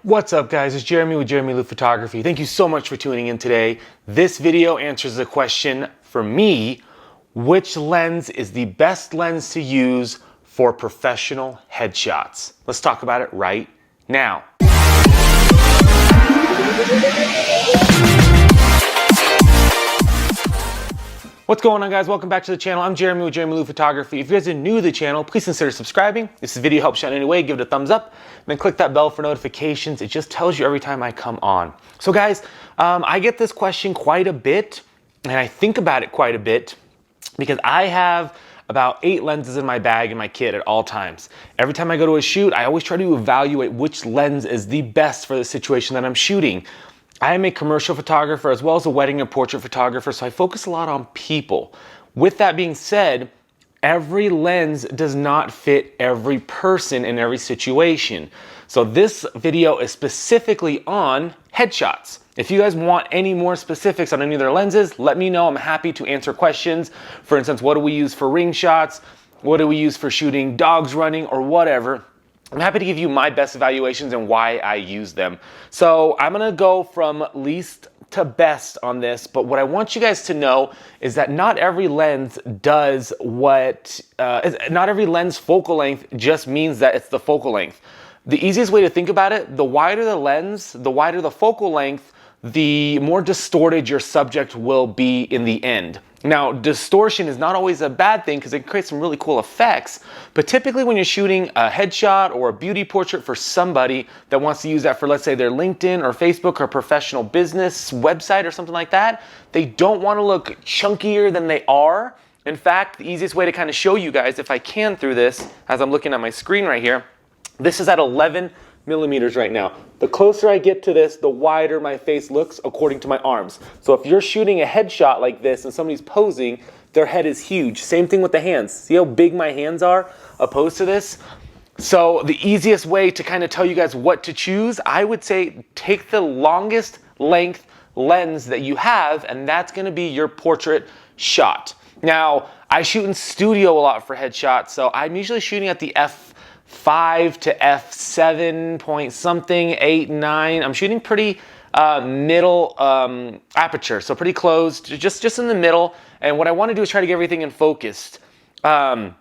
What's up guys, it's Jeramie with Jeramie Photography. Thank you so much for tuning in today. This video answers the question for me, which lens is the best lens to use for professional headshots? Let's talk about it right now. What's going on guys? Welcome back to the channel. I'm Jeramie with Jeramie Photography. If you guys are new to the channel, please consider subscribing. If this video helps you out in any way, give it a thumbs up. And then click that bell for notifications. It just tells you every time I come on. So guys, I get this question quite a bit, and I think about it quite a bit because I have about 8 lenses in my bag in my kit at all times. Every time I go to a shoot, I always try to evaluate which lens is the best for the situation that I'm shooting. I am a commercial photographer as well as a wedding and portrait photographer, so I focus a lot on people. With that being said, every lens does not fit every person in every situation. So this video is specifically on headshots. If you guys want any more specifics on any of their lenses, let me know. I'm happy to answer questions. For instance, what do we use for ring shots? What do we use for shooting dogs running or whatever? I'm happy to give you my best evaluations and why I use them. So I'm gonna go from least to best on this, but what I want you guys to know is that not every lens does what, not every lens focal length just means that it's the focal length. The easiest way to think about it, the wider the lens, the wider the focal length, the more distorted your subject will be in the end. Now, distortion is not always a bad thing because it can create some really cool effects, but typically when you're shooting a headshot or a beauty portrait for somebody that wants to use that for, let's say, their LinkedIn or Facebook or professional business website or something like that, they don't want to look chunkier than they are. In fact, the easiest way to kind of show you guys, if I can through this, as I'm looking at my screen right here, this is at 11 millimeters right now. The closer I get to this, the wider my face looks according to my arms. So if you're shooting a headshot like this and somebody's posing, their head is huge. Same thing with the hands. See how big my hands are opposed to this? So the easiest way to kind of tell you guys what to choose, I would say take the longest length lens that you have, and that's gonna be your portrait shot. Now, I shoot in studio a lot for headshots, so I'm usually shooting at the f5 to f7 point something, 8, 9. I'm shooting pretty middle aperture, so pretty closed, just in the middle. And what I want to do is try to get everything in focused. I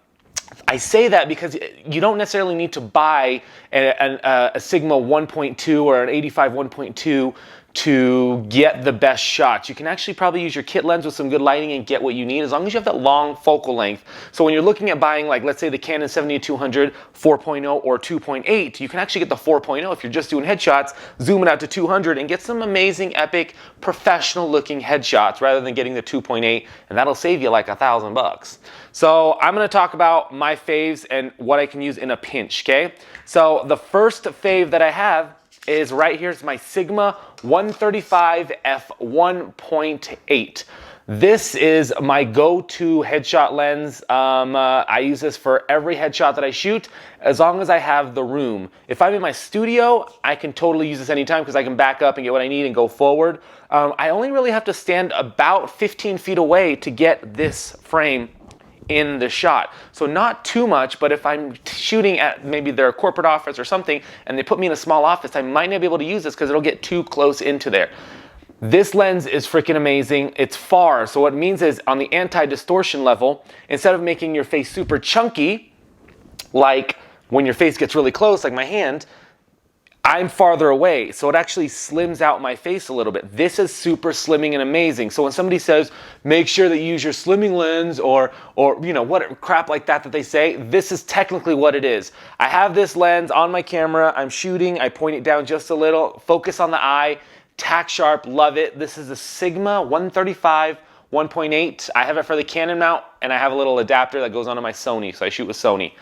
say that because you don't necessarily need to buy a Sigma 1.2 or an 85 1.2 to get the best shots. You can actually probably use your kit lens with some good lighting and get what you need as long as you have that long focal length. So when you're looking at buying, like, let's say the Canon 70-200 4.0 or 2.8, you can actually get the 4.0 if you're just doing headshots, zoom it out to 200 and get some amazing, epic, professional looking headshots rather than getting the 2.8, and that'll save you like $1,000. So I'm gonna talk about my faves and what I can use in a pinch, okay? So the first fave that I have is right here. It's my Sigma 135 f1.8. This is my go-to headshot lens. I use this for every headshot that I shoot as long as I have the room. If I'm in my studio, I can totally use this anytime because I can back up and get what I need and go forward. I only really have to stand about 15 feet away to get this frame in the shot. So not too much, but if I'm shooting at maybe their corporate office or something and they put me in a small office, I might not be able to use this because it'll get too close into there. This lens is freaking amazing. It's far, so what it means is on the anti-distortion level, instead of making your face super chunky, like when your face gets really close, like my hand, I'm farther away, so it actually slims out my face a little bit. This is super slimming and amazing. So when somebody says, make sure that you use your slimming lens or you know, what crap like that they say, this is technically what it is. I have this lens on my camera, I'm shooting, I point it down just a little, focus on the eye, tack sharp, love it. This is a Sigma 135 1.8. I have it for the Canon mount, and I have a little adapter that goes onto my Sony, so I shoot with Sony.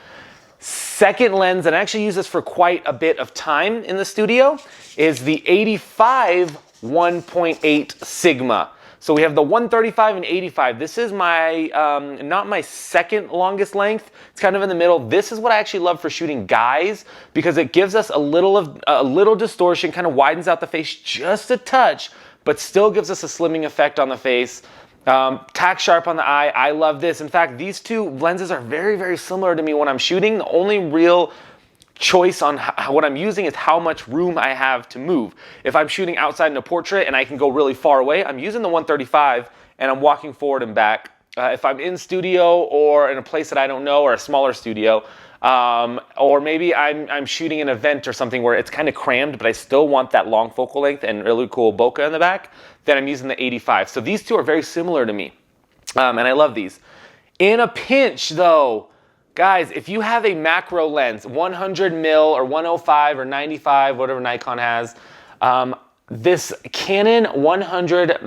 Second lens, and I actually use this for quite a bit of time in the studio, is the 85 1.8 Sigma. So we have the 135 and 85. This is my, not my second longest length. It's kind of in the middle. This is what I actually love for shooting guys because it gives us a little distortion, kind of widens out the face just a touch, but still gives us a slimming effect on the face. Tack sharp on the eye. I love this. In fact, these two lenses are very, very similar to me when I'm shooting. The only real choice on what I'm using is how much room I have to move. If I'm shooting outside in a portrait and I can go really far away, I'm using the 135 and I'm walking forward and back. If I'm in studio or in a place that I don't know, or a smaller studio, or maybe I'm shooting an event or something where it's kind of crammed, but I still want that long focal length and really cool bokeh in the back, then I'm using the 85. So these two are very similar to me, and I love these. In a pinch though, guys, if you have a macro lens, 100 mil or 105 or 95, whatever Nikon has, this Canon 100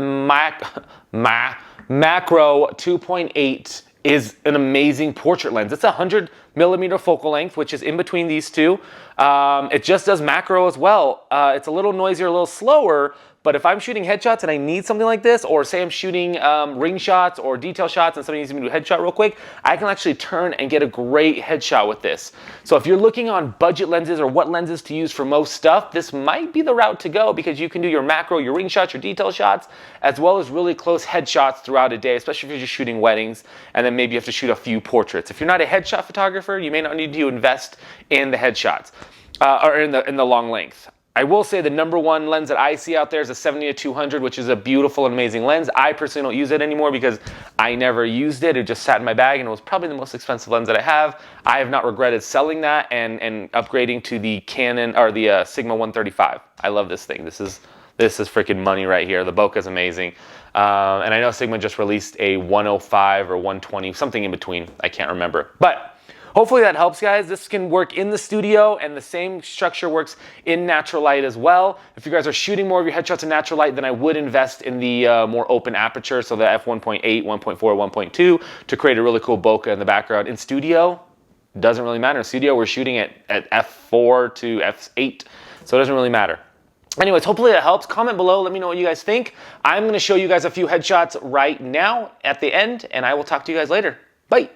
Macro 2.8 is an amazing portrait lens. It's a 100 millimeter focal length, which is in between these two. It just does macro as well. It's a little noisier, a little slower, but if I'm shooting headshots and I need something like this, or say I'm shooting ring shots or detail shots and somebody needs me to do a headshot real quick, I can actually turn and get a great headshot with this. So if you're looking on budget lenses or what lenses to use for most stuff, this might be the route to go, because you can do your macro, your ring shots, your detail shots, as well as really close headshots throughout a day, especially if you're just shooting weddings, and then maybe you have to shoot a few portraits. If you're not a headshot photographer, you may not need to invest in the headshots or in the long length. I will say the number one lens that I see out there is a 70-200, which is a beautiful and amazing lens. I personally don't use it anymore because I never used it. It just sat in my bag and it was probably the most expensive lens that I have. I have not regretted selling that and upgrading to the Canon or the Sigma 135. I love this thing. This is freaking money right here. The bokeh is amazing. And I know Sigma just released a 105 or 120, something in between. I can't remember. But hopefully that helps, guys. This can work in the studio, and the same structure works in natural light as well. If you guys are shooting more of your headshots in natural light, then I would invest in the more open aperture, so the f1.8, 1.4, 1.2, to create a really cool bokeh in the background. In studio, doesn't really matter. In studio, we're shooting at f4 to f8, so it doesn't really matter. Anyways, hopefully that helps. Comment below. Let me know what you guys think. I'm going to show you guys a few headshots right now at the end, and I will talk to you guys later. Bye.